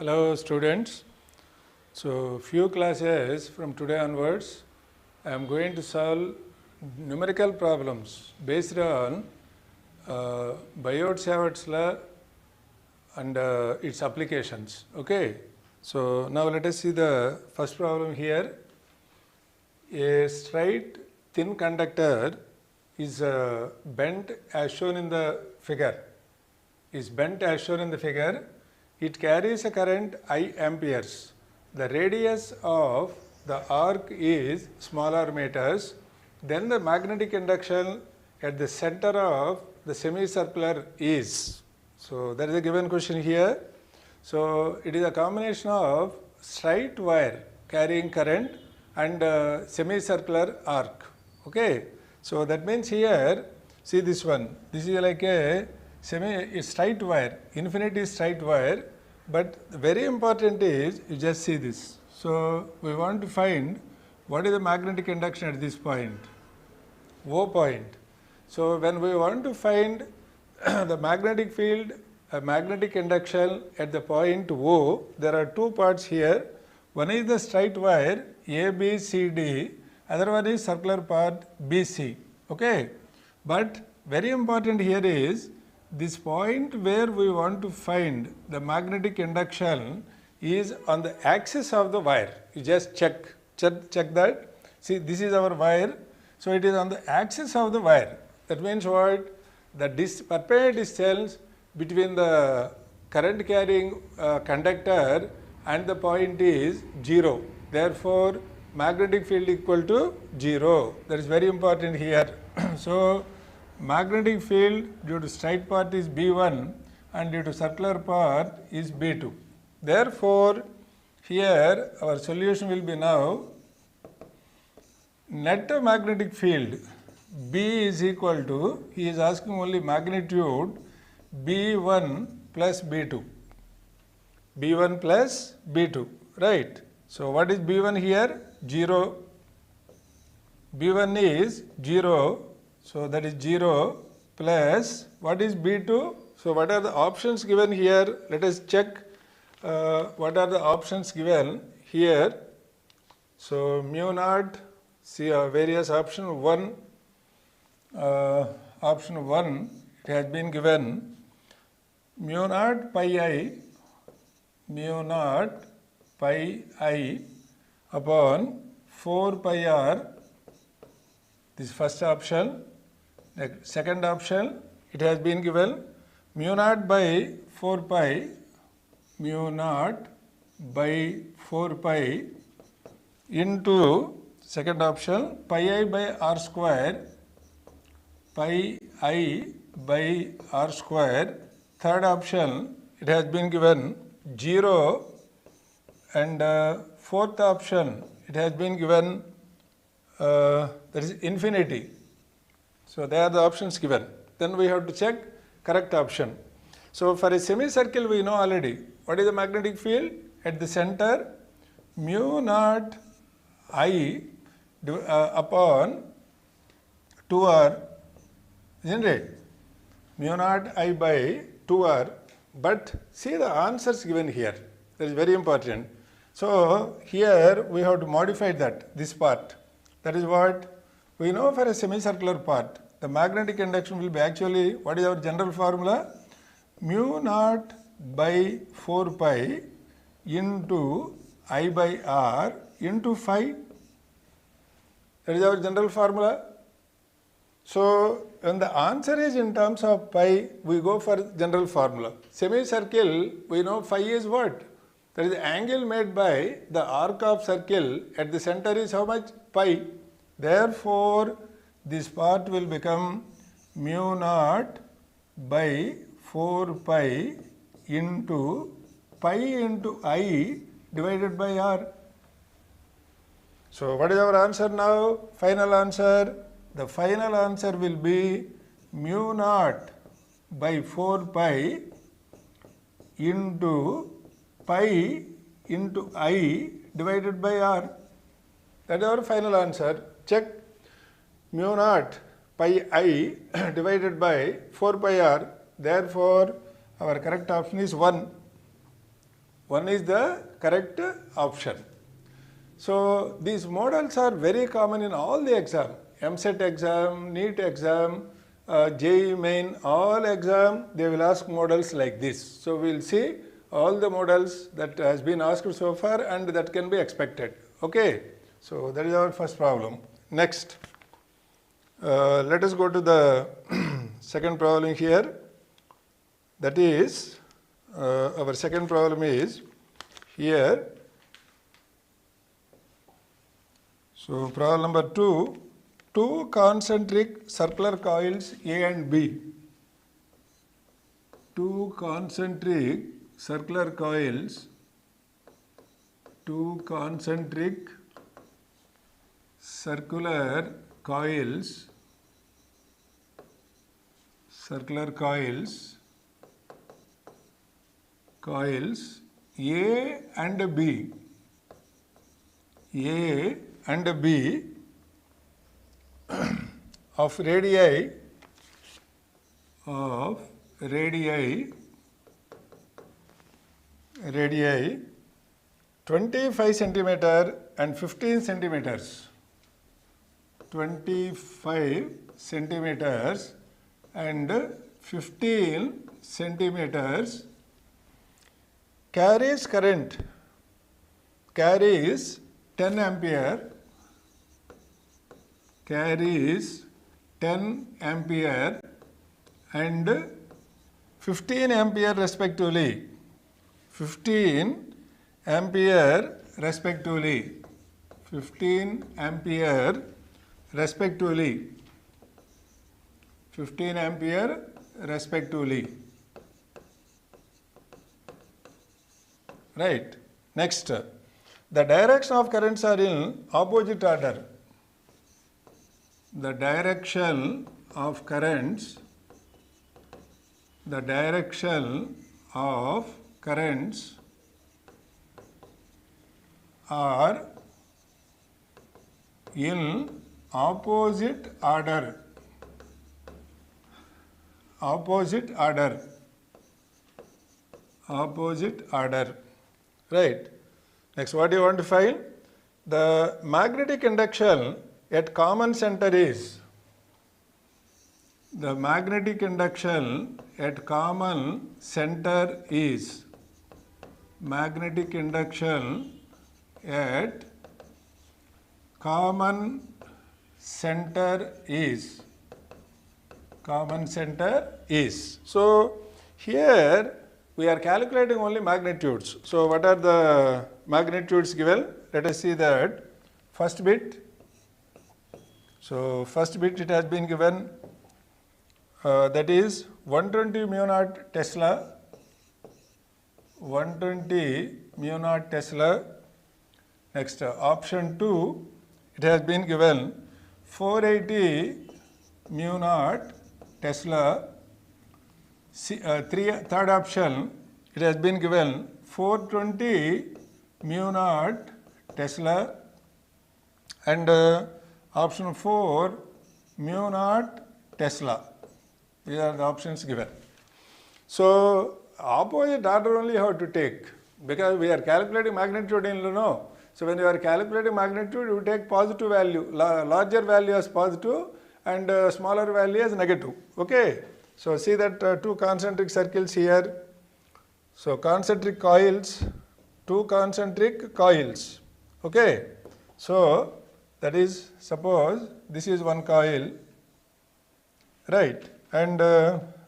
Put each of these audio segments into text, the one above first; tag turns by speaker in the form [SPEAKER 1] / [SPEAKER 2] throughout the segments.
[SPEAKER 1] Hello students. So few classes from today onwards I am going to solve numerical problems based on Biot-Savart's law and its applications. Okay. So now let us see the first problem here. A straight thin conductor is bent as shown in the figure. It carries a current I amperes. The radius of the arc is smaller meters. Then the magnetic induction at the center of the semicircular is. So that is a given question here. So it is a combination of straight wire carrying current and semicircular arc. Okay. So that means here, see this one. This is like a straight wire, infinity straight wire, but very important is you just see this. So we want to find what is the magnetic induction at this point, O point. So when we want to find the magnetic field, magnetic induction at the point O, there are two parts here. One is the straight wire ABCD, other one is circular part BC. Okay, but very important here is this point where we want to find the magnetic induction is on the axis of the wire. You just check that. See, this is our wire. So it is on the axis of the wire. That means what? The perpendicular distance between the current carrying conductor and the point is 0. Therefore, magnetic field equal to 0. That is very important here. So magnetic field due to straight part is B1 and due to circular part is B2. Therefore, here our solution will be now net magnetic field B is equal to, he is asking only magnitude B1 plus B2. B1 plus B2, right. So what is B1 here? 0. B1 is 0. So that is 0 plus what is B2? So what are the options given here? Let us check what are the options given here. So mu naught, see various options. Option 1, it has been given mu naught pi I upon 4 pi r. This is first option. The second option, it has been given mu naught by 4 pi into second option pi I by r square, Third option, it has been given 0, and fourth option, it has been given that is infinity. So they are the options given. Then we have to check correct option. So for a semicircle we know already what is the magnetic field at the center, mu naught I upon 2r, isn't it? Mu naught I by 2r, but see the answers given here. That is very important. So here we have to modify this part. That is what we know for a semicircular part. The magnetic induction will be actually, what is our general formula? Mu naught by 4 pi into I by r into phi. That is our general formula. So when the answer is in terms of pi, we go for general formula. Semicircle, we know phi is what? That is the angle made by the arc of circle at the center is how much? Pi. Therefore, this part will become mu naught by 4 pi into I divided by r. So what is our answer now? Final answer. The final answer will be mu naught by 4 pi into I divided by r. That is our final answer. Check. Mu naught pi I divided by 4 pi r. Therefore, our correct option is 1. 1 is the correct option. So these models are very common in all the exam, MSET exam, NEET exam, JEE main, all exam they will ask models like this. So we will see all the models that has been asked so far and that can be expected. Okay. So that is our first problem. Next, let us go to the second problem here. That is, our second problem is here. So problem number 2, two concentric circular coils A and B. Two concentric circular coils, two concentric circular coils A and B, A and B of radii 25 centimeter and 15 centimeters. 25 centimeters and 15 centimeters carries 10 ampere, and 15 ampere respectively. 15 ampere respectively. 15 ampere respectively. 15 ampere respectively. Right. Next, the direction of currents are in opposite order. The direction of currents are in opposite order. Right. Next, what do you want to find? The magnetic induction at common center is. The magnetic induction at common center is. Magnetic induction at common center is. So here we are calculating only magnitudes. So what are the magnitudes given? Let us see that. First bit. So first bit it has been given, that is 120 mu naught Tesla. 120 mu naught Tesla. Next, option 2, it has been given 480 mu naught Tesla. Third option, it has been given 420 mu naught Tesla, and option 4 mu naught Tesla. These are the options given. So opposite order only you have to take, because we are calculating magnitude in no. So when you are calculating magnitude, you take positive value, larger value as positive and smaller value as negative. Okay. So see that two concentric circles here. So concentric coils, two concentric coils. Okay. So that is, suppose this is one coil, right, and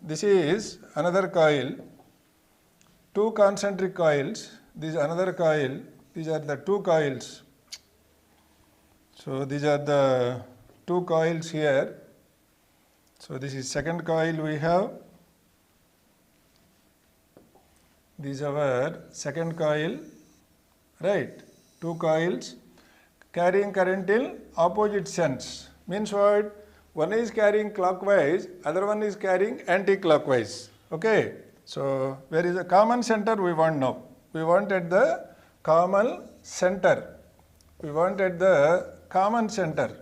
[SPEAKER 1] this is another coil. Two concentric coils. This is another coil. These are the two coils. So these are the two coils here. So this is second coil we have. This is our second coil, right? Two coils carrying current in opposite sense. Means what? One is carrying clockwise, other one is carrying anti-clockwise. Okay. So where is the common center we want now? We want at the common center. We want at the common center.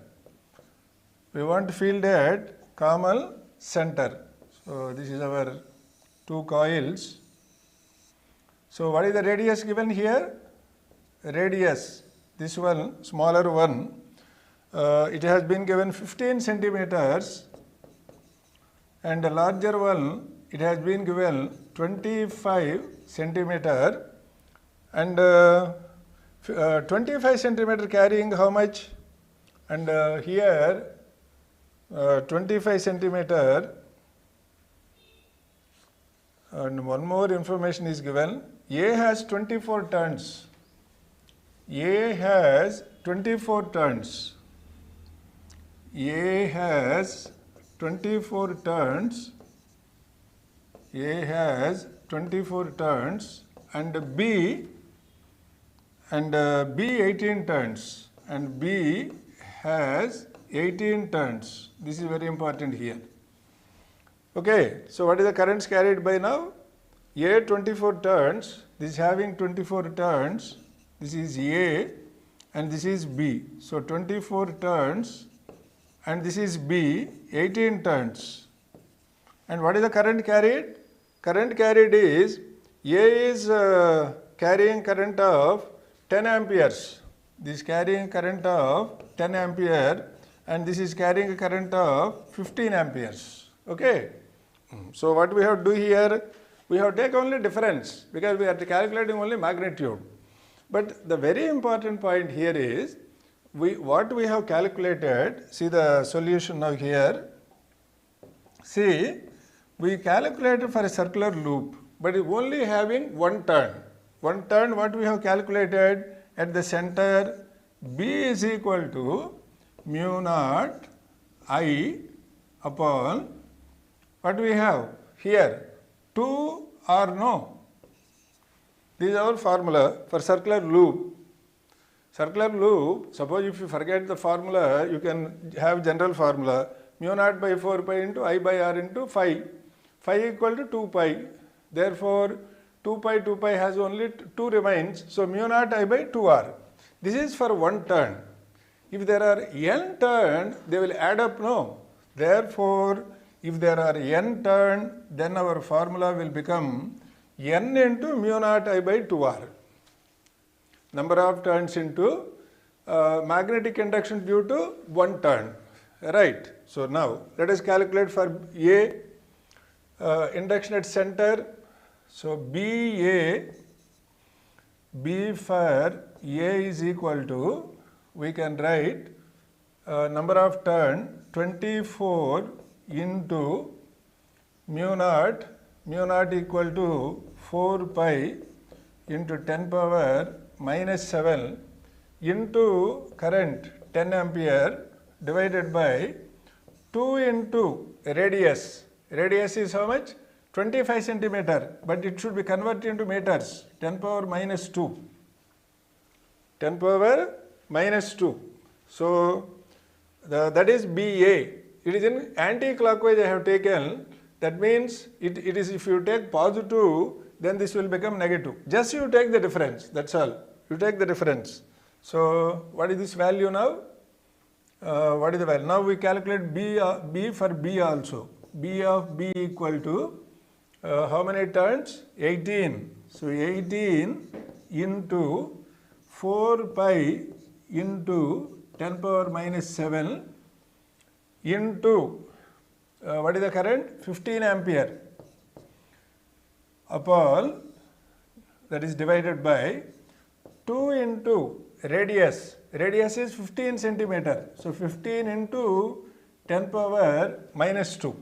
[SPEAKER 1] We want field at common center. So this is our two coils. So what is the radius given here? Radius, this one, smaller one, it has been given 15 centimeters, and the larger one, it has been given 25 centimeter, and 25 centimeter carrying how much? And here 25 centimeter, and one more information is given. A has 24 turns. A has 24 turns. A has 24 turns. A has 24 turns, and B 18 turns, and B has 18 turns. This is very important here. Okay, so what is the currents carried by now? A 24 turns, this is having 24 turns, this is A and this is B. So 24 turns, and this is B, 18 turns. And what is the current carried? Current carried is A is carrying current of 10 amperes. This is carrying current of 10 ampere, and this is carrying a current of 15 amperes. Okay. So what we have to do here, we have to take only difference, because we are calculating only magnitude. But the very important point here is, what we have calculated, see the solution now here. See, we calculated for a circular loop, but only having one turn. One turn, what we have calculated at the center, B is equal to mu naught I upon, what we have here, 2 or no. This is our formula for circular loop. Circular loop, suppose if you forget the formula, you can have general formula, mu naught by 4 pi into I by R into phi. Phi equal to 2 pi. Therefore, 2 pi has only 2 remains. So, mu naught I by 2R. This is for one turn. If there are n turn, they will add up, no. Therefore, if there are n turn, then our formula will become n into mu naught I by 2R. Number of turns into magnetic induction due to one turn. Right. So, now let us calculate for A, induction at center. So, B for A is equal to, we can write number of turn 24 into mu naught equal to 4 pi into 10 power minus 7 into current 10 ampere divided by 2 into radius. Radius is how much? 25 centimeter, but it should be converted into meters, 10 power minus 2. 10 power minus 2. So, that is BA. It is in anti-clockwise I have taken. That means it is, if you take positive, then this will become negative. Just you take the difference, that's all. You take the difference. So, what is this value now? What is the value? Now we calculate B for B also. B of B equal to how many turns? 18. So, 18 into 4 pi into 10 power minus 7 into what is the current? 15 ampere upon, that is divided by 2 into radius. Radius is 15 centimeter. So, 15 into 10 power minus 2.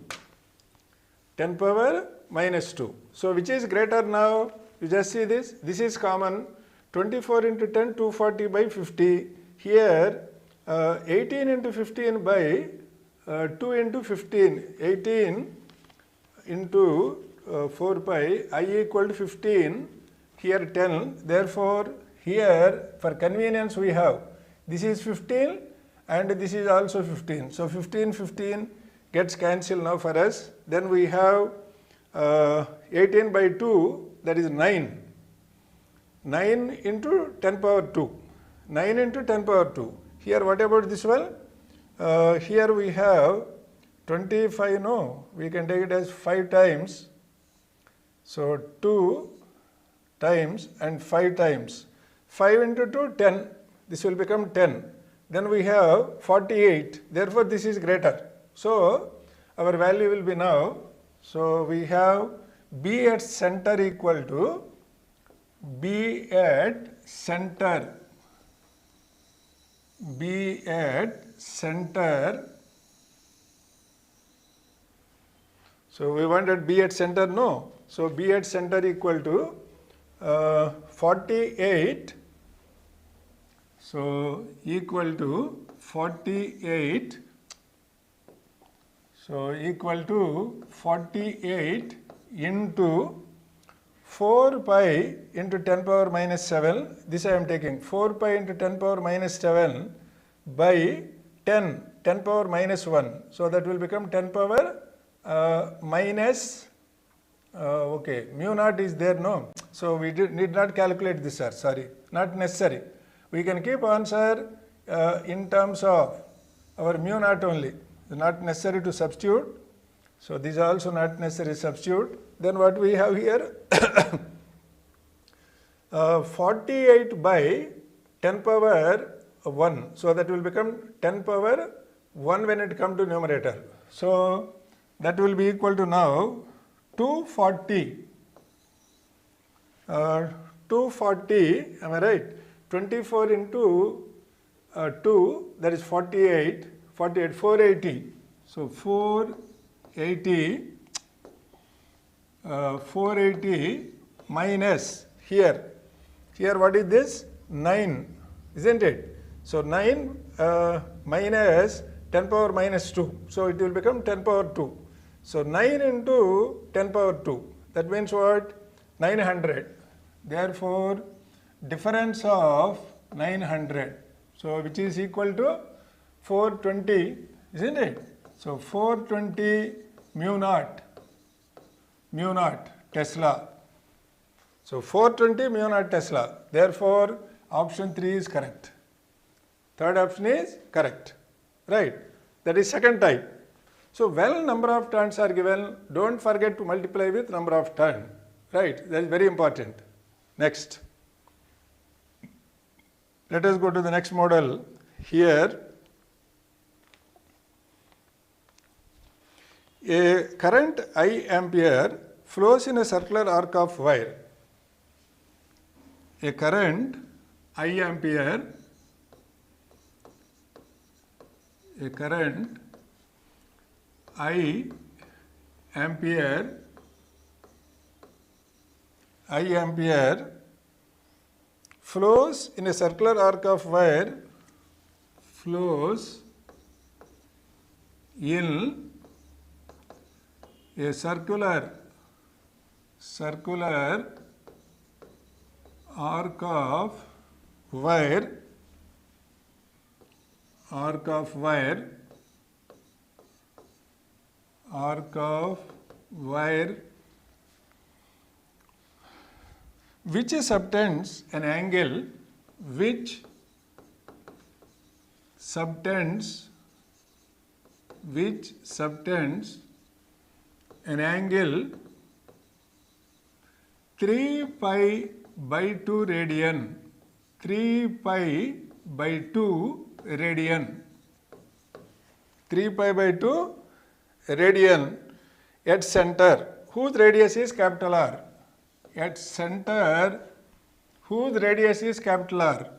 [SPEAKER 1] 10 power minus 2. So, which is greater now? You just see this. This is common. 24 into 10, 240 by 50. Here 18 into 15 by 2 into 15. 18 into 4 pi, I equal to 15. Here 10. Therefore, here for convenience we have, this is 15 and this is also 15. So, 15 gets cancelled now for us. Then we have 18 by 2, that is 9. 9 into 10 power 2. 9 into 10 power 2. Here what about this one? Here we have 25, no, we can take it as 5 times. So, 2 times and 5 times. 5 into 2, 10. This will become 10. Then we have 48. Therefore, this is greater. So, our value will be now. So, we have B at center equal to B at center. B at center. So, we wanted B at center, no. So, B at center equal to 48. So, equal to 48. So, equal to 48 into 4 pi into 10 power minus 7. This I am taking 4 pi into 10 power minus 7 by 10 power minus 1. So, that will become 10 power minus mu naught is there, no. So, we need not calculate this, sir, sorry, not necessary. We can keep answer in terms of our mu naught only, not necessary to substitute. So, these are also not necessary substitute. Then what we have here 48 by 10 power 1. So, that will become 10 power 1 when it comes to numerator. So, that will be equal to now 240. 240, am I right? 24 into 2, that is 48, 480. So, 480 minus here what is this? 9, isn't it? So, 9 minus 10 power minus 2. So, it will become 10 power 2. So, 9 into 10 power 2, that means what? 900. Therefore, difference of 900. So, which is equal to 420, isn't it? So, 420 mu naught Tesla. So, 420 mu naught Tesla. Therefore, option 3 is correct. Third option is correct, right? That is second type. So, when number of turns are given, don't forget to multiply with number of turns, right? That is very important. Next. Let us go to the next model. Here, a current I ampere flows in a circular arc of wire. A current I ampere, flows in a circular arc of wire, flows in a circular arc of wire, which subtends an angle, an angle 3 pi by 2 radian, 3 pi by 2 radian, 3 pi by 2 radian at center, whose radius is capital R. At center, whose radius is capital R.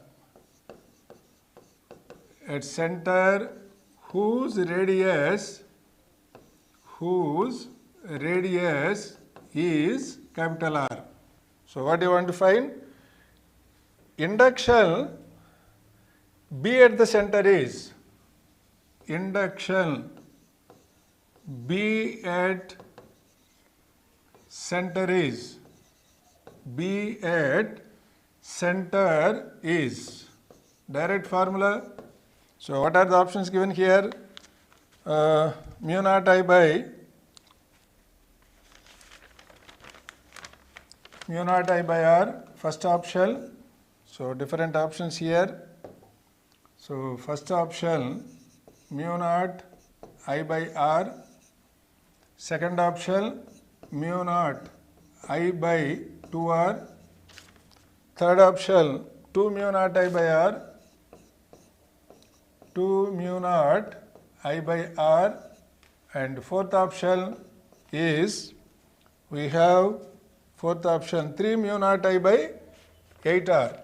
[SPEAKER 1] At center, whose radius is capital R. So, what do you want to find? Induction B at the center is, induction B at center is, direct formula. So, what are the options given here? Mu naught I by R, first option. So, different options here. So, first option mu naught I by R, second option mu naught I by 2R, third option 2 mu naught I by R, 2 mu naught I by R, and fourth option is we have fourth option 3 mu naught I by 8R,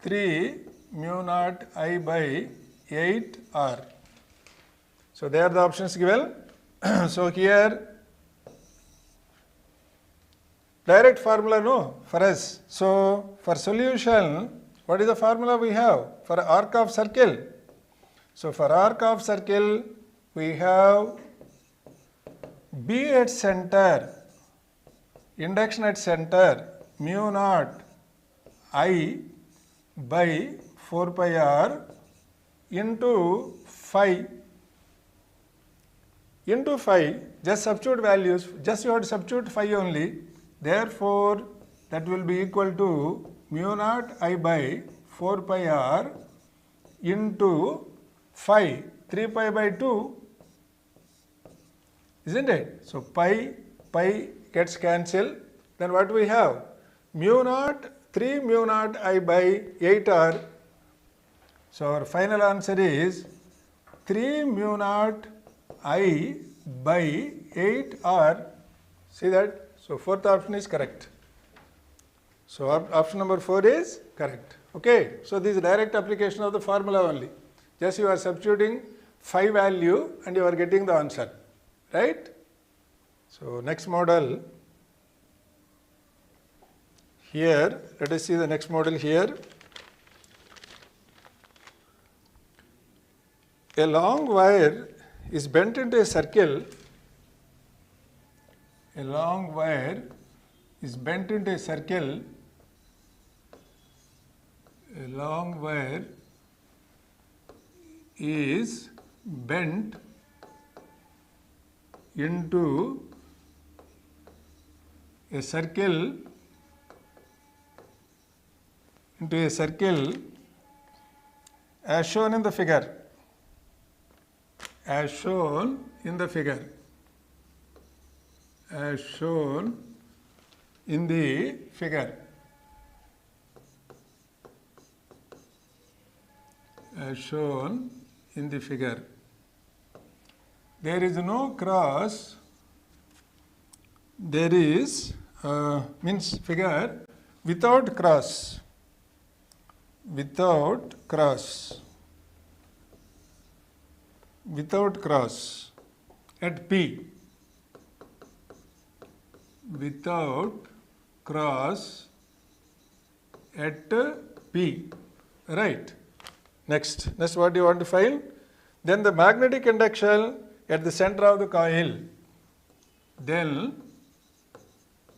[SPEAKER 1] 3 mu naught I by 8R. So they are the options given. So here direct formula no for us. So for solution, what is the formula we have for arc of circle? So for arc of circle we have B at center, induction at center, mu naught I by 4 pi R into phi. Into phi, just substitute values, just you have to substitute phi only. Therefore, that will be equal to mu naught I by 4 pi R into phi, 3 pi by 2, isn't it? So pi gets cancelled. Then what we have? Mu naught, 3 mu naught I by 8R. So our final answer is 3 mu naught I by 8R. See that? So fourth option is correct. So option number 4 is correct. Okay. So this is direct application of the formula only. Just you are substituting phi value and you are getting the answer. Right? So next model. Here, let us see the next model here. A long wire is bent into a circle. A long wire is bent into a circle. A long wire is bent into a circle as shown in the figure. As shown in the figure. As shown in the figure. As shown in the figure. There is no cross. There is means figure without cross. Without cross. Without cross at P. Without cross at P. Right. Next what do you want to find? Then the magnetic induction at the center of the coil. Then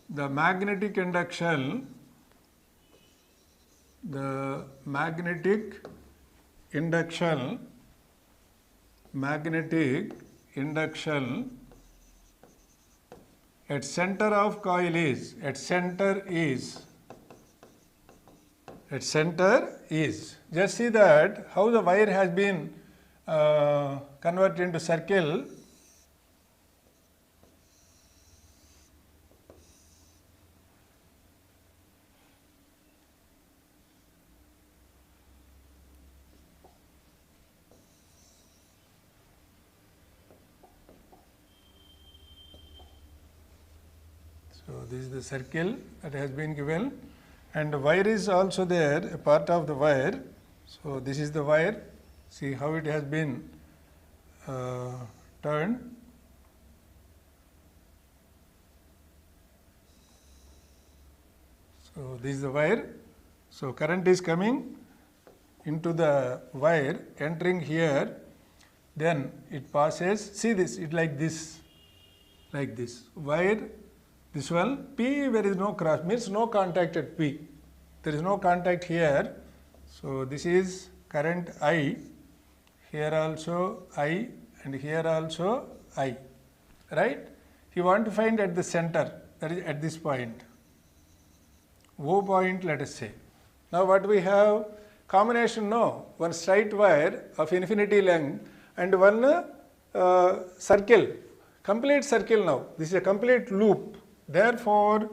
[SPEAKER 1] the magnetic induction at center of coil is, at center is. Just see that how the wire has been converted into circle. So this is the circle that has been given, and the wire is also there, a part of the wire. So this is the wire. See how it has been turned. So this is the wire. So current is coming into the wire, entering here. Then it passes. See this, it like this. Wire. This one, P where is no cross, means no contact at P. There is no contact here. So this is current I, here also I, and here also I. Right? You want to find at the center, that is at this point. O point, let us say. Now what we have? Combination, no. One straight wire of infinity length and one circle. Complete circle now. This is a complete loop. Therefore,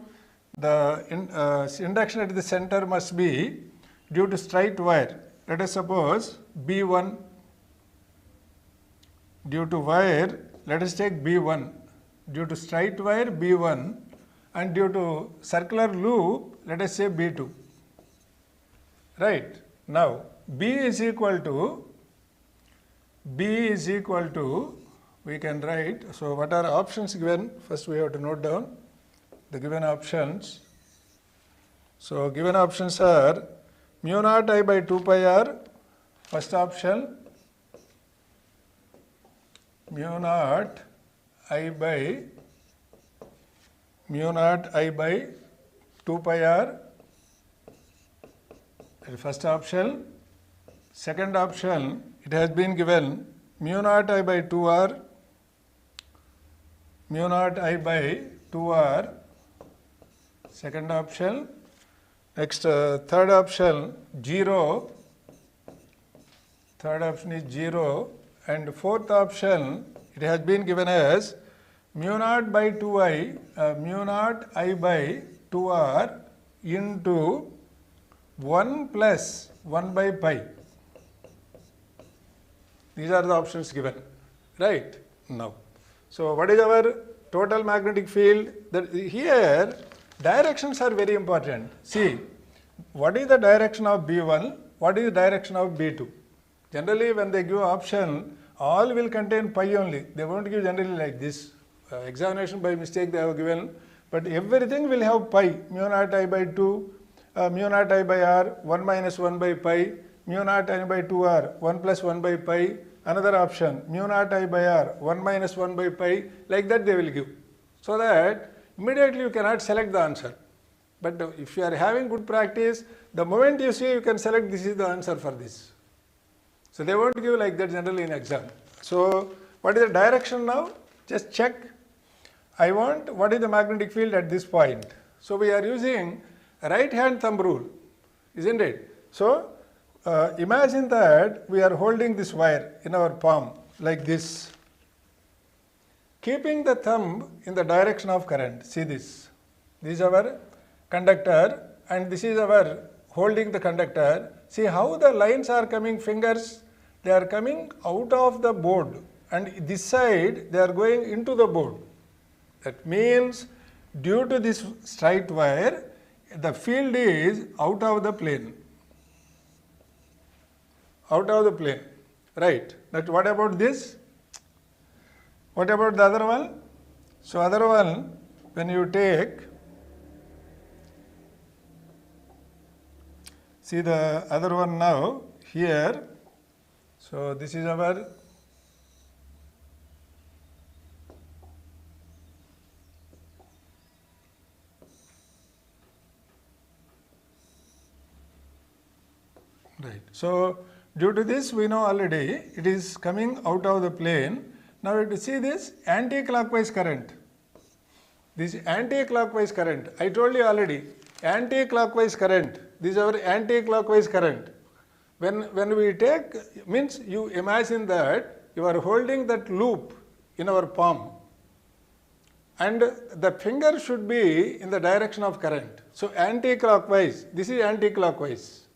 [SPEAKER 1] induction at the center must be due to straight wire. Let us suppose B1, due to wire, let us take B1, due to straight wire B1, and due to circular loop, let us say B2. Right. Now, B is equal to, we can write, so what are options given? First we have to note down the given options. So, given options are mu naught I by 2 pi r, first option, mu naught I by 2 pi r, first option. Second option, it has been given mu naught I by 2 r, second option. Next, third option 0, third option is 0, and fourth option, it has been given as mu naught by 2i, mu naught I by 2r into 1 plus 1 by pi. These are the options given, right? Now, so what is our total magnetic field? That here directions are very important. See, what is the direction of B1? What is the direction of B2? Generally, when they give option, all will contain pi only. They won't give generally like this. Examination by mistake they have given, but everything will have pi. Mu naught I by 2, mu naught I by r, 1 minus 1 by pi, mu naught I by 2r, 1 plus 1 by pi. Another option, mu naught I by r, 1 minus 1 by pi, like that they will give. So that immediately you cannot select the answer. But if you are having good practice, the moment you see, you can select this is the answer for this. So they won't give like that generally in exam. So what is the direction now? Just check. I want what is the magnetic field at this point. So we are using right hand thumb rule, isn't it? So imagine that we are holding this wire in our palm like this, keeping the thumb in the direction of current. See this. This is our conductor and this is our holding the conductor. See how the lines are coming, fingers, they are coming out of the board, and this side they are going into the board. That means due to this straight wire, the field is out of the plane. Out of the plane, right? But what about this? What about the other one? So other one, when you take, see the other one now here. So this is our right. So due to this, we know already it is coming out of the plane. Now we have to see this anti-clockwise current. This anti-clockwise current, I told you already, anti-clockwise current, this is our anti-clockwise current. When we take, means you imagine that you are holding that loop in our palm and the finger should be in the direction of current. So anti-clockwise, this is anti-clockwise,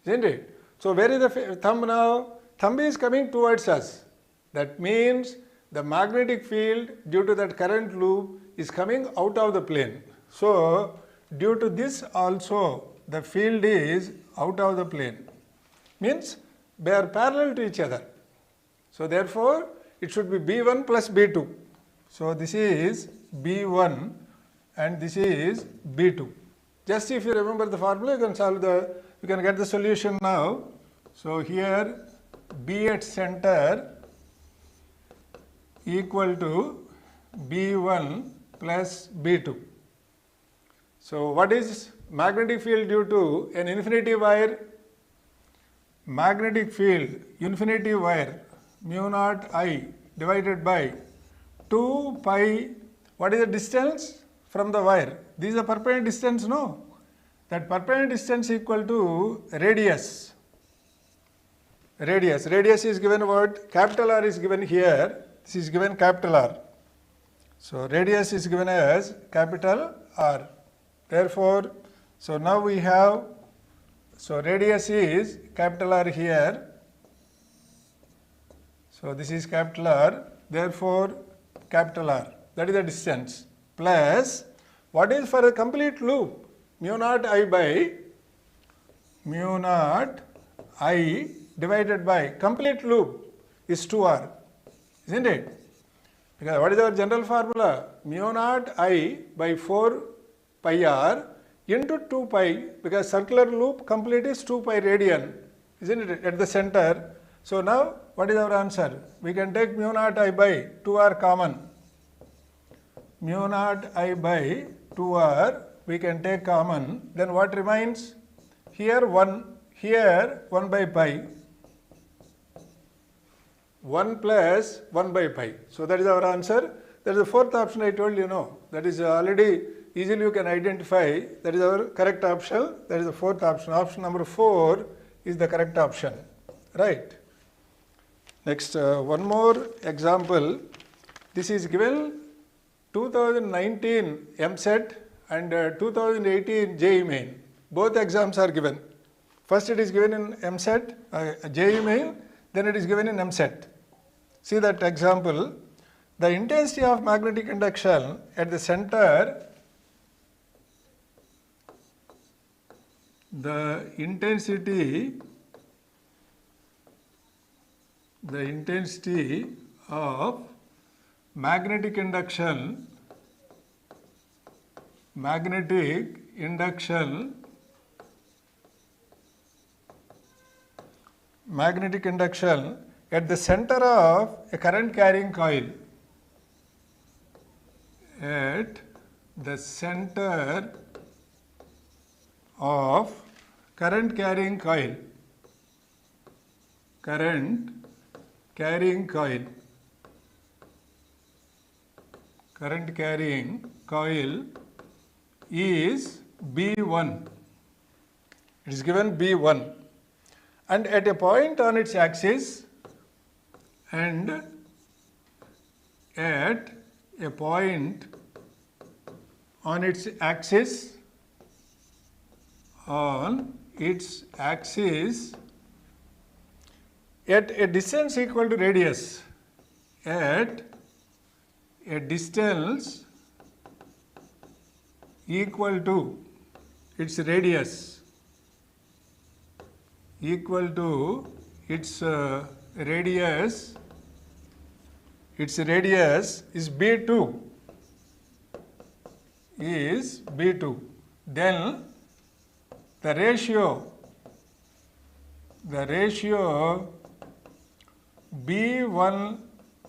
[SPEAKER 1] isn't it? So where is the thumb now? Thumb is coming towards us. That means the magnetic field due to that current loop is coming out of the plane. So due to this also the field is out of the plane. Means they are parallel to each other. So therefore it should be B1 plus B2. So this is B1 and this is B2. Just if you remember the formula, you can solve you can get the solution now. So here B at center equal to B1 plus B2. So what is magnetic field due to an infinity wire? Magnetic field, infinity wire, mu naught I divided by 2 pi, what is the distance from the wire? This is the perpendicular distance, no? That perpendicular distance equal to radius. Radius is given what? Capital R is given here. This is given capital R. So radius is given as capital R. Therefore, so now we have, so radius is capital R here. So this is capital R, therefore capital R, that is the distance, plus what is for a complete loop? Mu naught I by mu naught I divided by complete loop is 2R, isn't it? Because what is our general formula? Mu naught I by 4 pi R into 2 pi, because circular loop complete is 2 pi radian, isn't it, at the center. So now what is our answer? We can take mu naught I by 2R common. Mu naught I by 2R we can take common. Then what remains? Here 1, here 1 by pi. 1 plus 1 by pi. So that is our answer. That is the fourth option I told you, no. That is already easily you can identify. That is our correct option. That is the fourth option. Option number 4 is the correct option. Right. Next, one more example. This is given 2019 MSET and 2018 JEE Main. Both exams are given. First it is given in MSET, JEE Main, then it is given in MSET. See that example. The intensity of magnetic induction at the center, the intensity of magnetic induction at the center of a current carrying coil, at the center of current carrying coil is B1. It is given B1, and at a point on its axis, at a distance equal to radius, at a distance equal to its radius, its radius is B2, then the ratio B1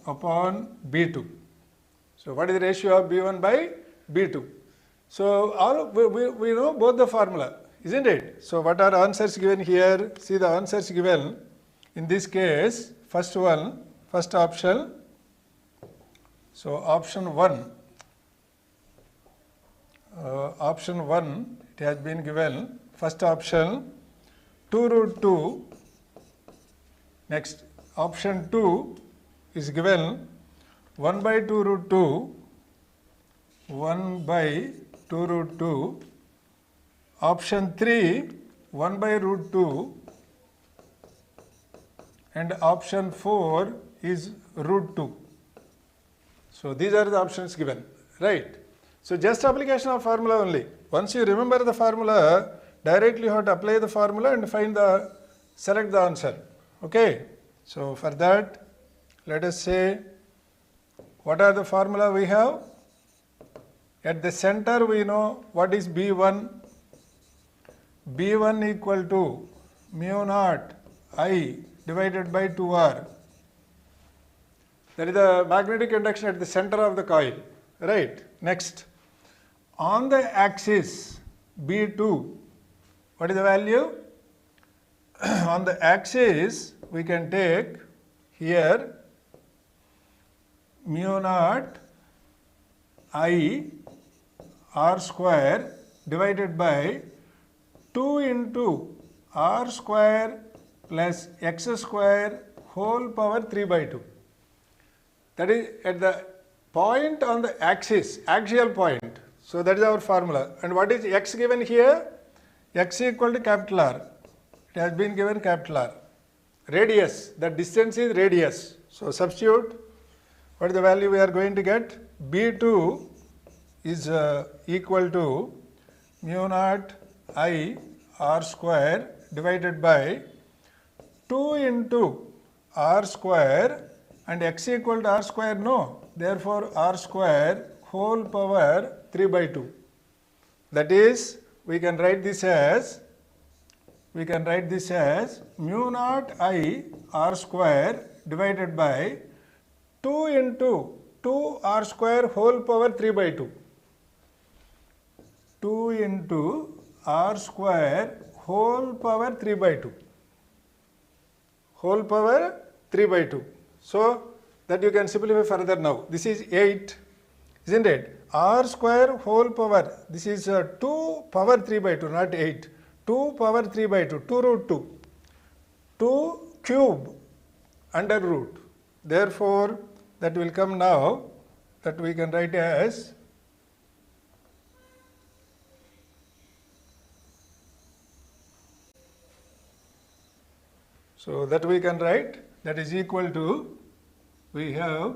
[SPEAKER 1] upon B2. So what is the ratio of B1 by B2? So we know both the formula, isn't it? So what are answers given here? See the answers given in this case. First option. So option 1, it has been given. First option 2 root 2. Next option 2 is given 1 by 2 root 2. 1 by 2 root 2. Option 3 1 by root 2. And option 4 is root 2. So these are the options given, right? So just application of formula only. Once you remember the formula, directly you have to apply the formula and select the answer. Okay. So for that, let us say, what are the formula we have? At the center we know what is B1. B1 equal to mu naught I divided by 2R. That is the magnetic induction at the center of the coil, right? Next, on the axis B2, what is the value? On the axis we can take here mu naught I R square divided by 2 into R square plus X square whole power 3 by 2. That is at the point on the axis, axial point. So that is our formula. And what is x given here? X equal to capital R. It has been given capital R. Radius, the distance is radius. So substitute, what is the value we are going to get? B2 is equal to mu naught I R square divided by 2 into R square, and x equal to R square, no. Therefore, R square whole power 3 by 2. That is, we can write this as mu naught I R square divided by 2 into 2 R square whole power 3 by 2. 2 into R square whole power 3 by 2. Whole power 3 by 2. So that you can simplify further now. This is 8, isn't it? R square whole power, this is 2 power 3 by 2, not 8. 2 power 3 by 2, 2 root 2. 2 cube under root. Therefore, that will come now, that we can write as that is equal to, we have,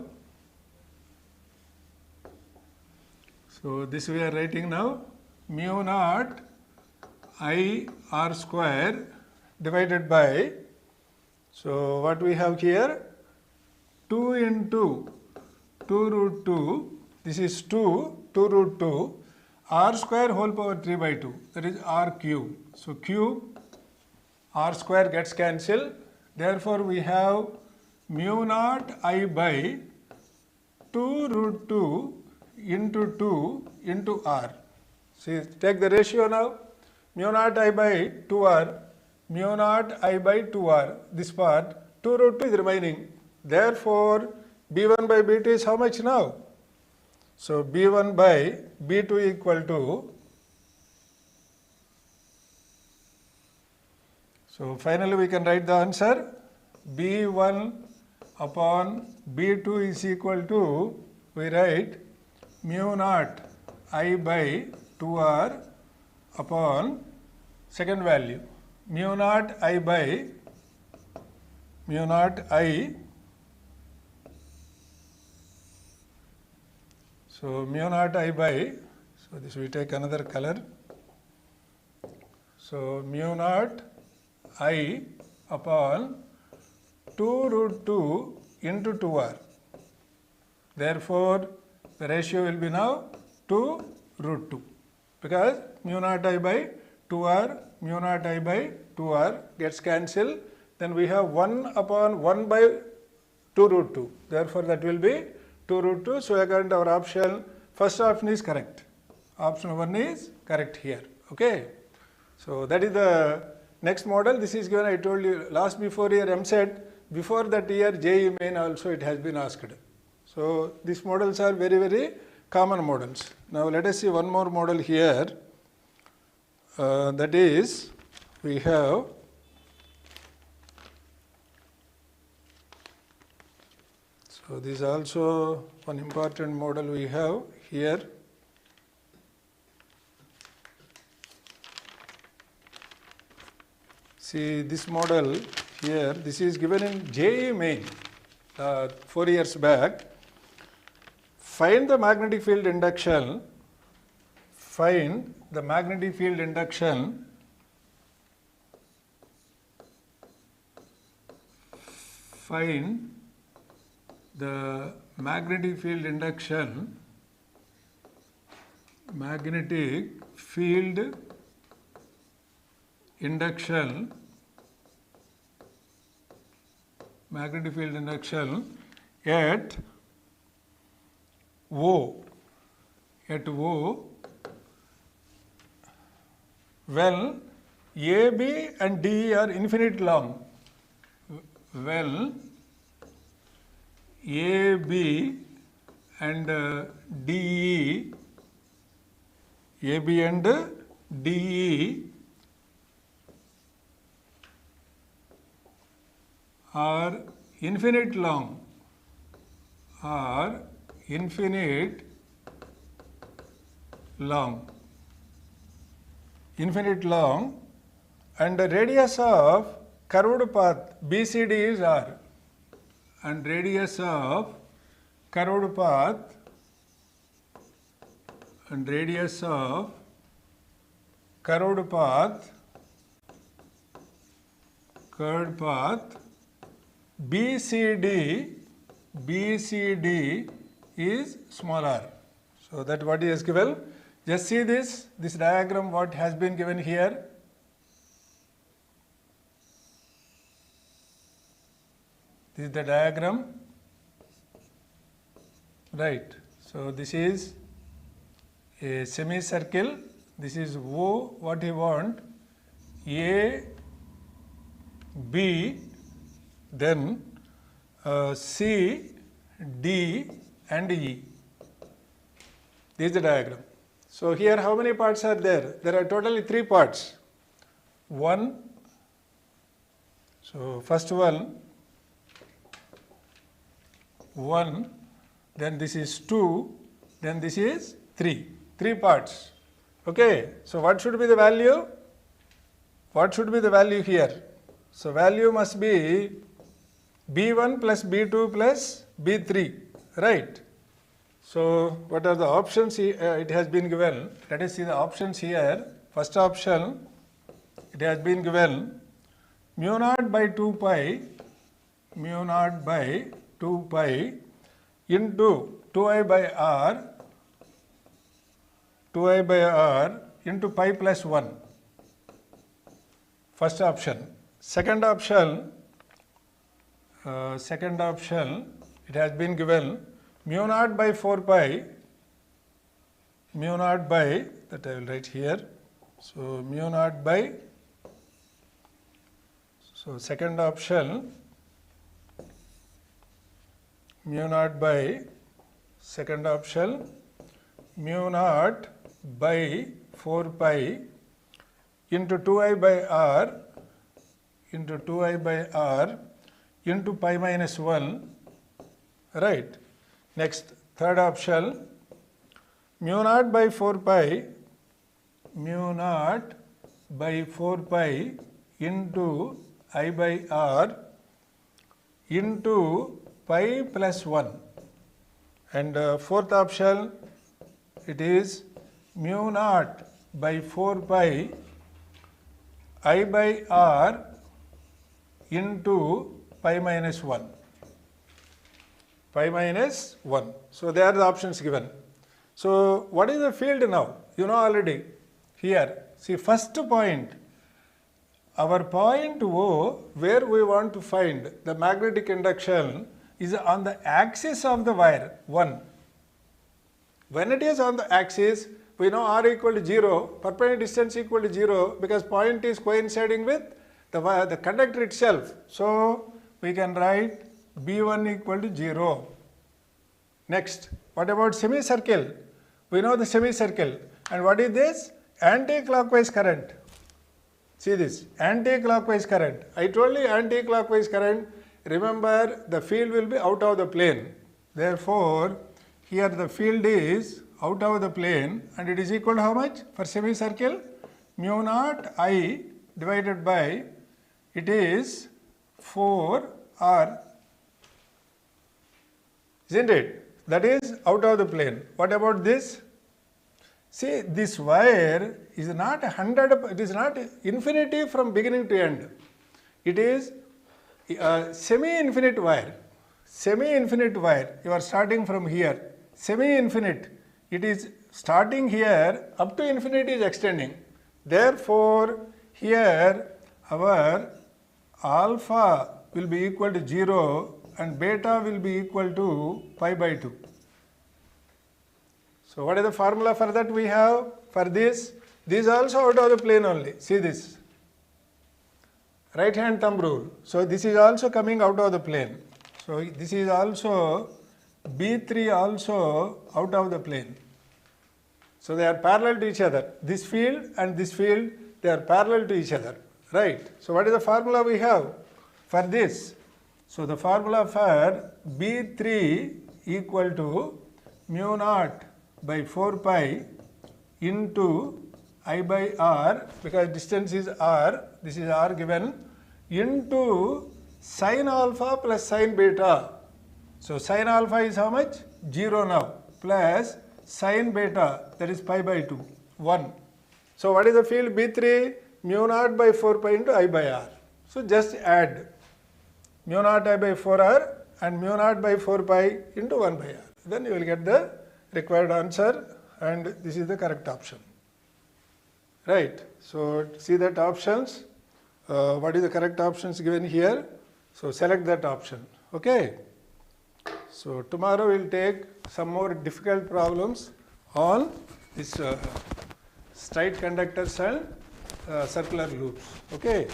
[SPEAKER 1] so this we are writing now, mu naught I R square divided by, so what we have here, 2 into 2 root 2, this is 2 root 2, R square whole power 3 by 2, that is R cube. So cube, R square gets cancelled, therefore we have mu naught I by 2 root 2 into 2 into R. See, take the ratio now, mu naught I by 2R, mu naught I by 2R, this part, 2 root 2 is remaining. Therefore, B1 by B2 is how much now? So B1 by B2 equal to, so finally we can write the answer, B1 upon B2 is equal to, we write mu naught I by 2R upon second value, mu naught I by, mu naught I, so mu naught I by, so this we take another color, so mu naught I upon 2 root 2 into 2R. Therefore, the ratio will be now 2 root 2, because mu naught I by 2R, mu naught I by 2R gets cancelled, then we have 1 upon 1 by 2 root 2. Therefore, that will be 2 root 2. So, according to our option, first option is correct. Option 1 is correct here. Okay. So, that is the next model. This is given, I told you, last before year MSET, before that year JEE main also it has been asked. So, these models are very, very common models. Now, let us see one more model here. That is, we have so this is also one important model we have here. See this model here, this is given in JEE main 4 years back. Find the magnetic field induction, find the magnetic field induction magnetic field induction at O, when AB and DE are infinite long, when AB and DE are infinite long, long, infinite long, and the radius of curved path BCD is R, and radius of curved path and radius of curved path BCD is small r. So that what is given. Just see this diagram what has been given here. This is the diagram, right? So this is a semicircle. This is O, what you want, A, B, then C, D and E. This is the diagram. So here how many parts are there? There are totally 3 parts. 1, so first one, then this is 2, then this is 3. 3 parts. Okay, so what should be the value? What should be the value here? So value must be B1 plus B2 plus B3, right? So what are the options it has been given? Let us see the options here. First option, it has been given mu naught by 2 pi into 2I by R into pi plus 1. First option. Second option, it has been given mu naught by 4 pi, that I will write here. So mu naught by, so second option, mu naught by 4 pi into 2I by R into pi minus 1, right? Next, third option, mu naught by 4 pi into I by R into pi plus 1. And fourth option, it is mu naught by 4 pi I by R into pi minus 1. So they are the options given. So what is the field now? You know already. Here, see first point, our point O where we want to find the magnetic induction is on the axis of the wire 1. When it is on the axis, we know R equal to 0, perpendicular distance equal to 0 because point is coinciding with the conductor itself. So we can write B1 equal to 0. Next, what about semicircle? We know the semicircle. And what is this? Anti-clockwise current. See this, anti-clockwise current. I told you anti-clockwise current. Remember, the field will be out of the plane. Therefore, here the field is out of the plane and it is equal to how much? For semicircle, mu naught I divided by, it is 4R. Isn't it? That is out of the plane. What about this? See, this wire is not 100, it is not infinity from beginning to end. It is a semi-infinite wire. Semi-infinite wire. You are starting from here. Semi-infinite. It is starting here up to infinity is extending. Therefore, here our alpha will be equal to 0 and beta will be equal to pi by 2. So what is the formula for that we have? For this is also out of the plane only. See this. Right hand thumb rule. So this is also coming out of the plane. So this is also B3 also out of the plane. So they are parallel to each other. This field and this field, they are parallel to each other. Right. So what is the formula we have for this? So the formula for B3 equal to mu naught by 4 pi into I by R, because distance is R, this is R given, into sin alpha plus sin beta. So sin alpha is how much? 0 now, plus sin beta, that is pi by 2, 1. So what is the field? B3 mu naught by 4 pi into I by R. So just add mu naught I by 4R and mu naught by 4 pi into 1 by R. Then you will get the required answer, and this is the correct option. Right. So see that options. What is the correct options given here? So select that option. Okay. So tomorrow we'll take some more difficult problems on this straight conductors and circular loops. Okay.